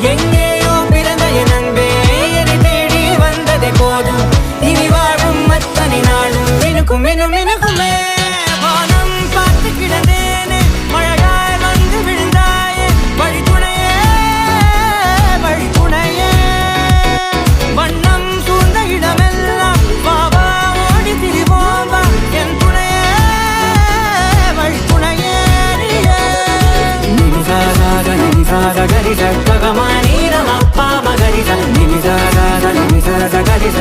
எங்கேயோ பிறந்த என் அன்பே என்னை தேடி வந்ததே போதும். இனி வாழும் அத்தனை நாளும் மினுக்கும் மினும் மினுக்குமே. வானம் பார்த்து கிடந்தேனே மழையாய் வந்து விழுந்தாயே வழித்துணையே வழித்துணையே. வண்ணம் சூழ்ந்த இடமெல்லாம் வாவா ஓடி திரிவோம் வா என் துணையே வழித்துணையே. நிமிசாத நிமிசாத கரிச பகமானி ரமப்பா மகரிச நிமிசாத நிமிசாத கரிச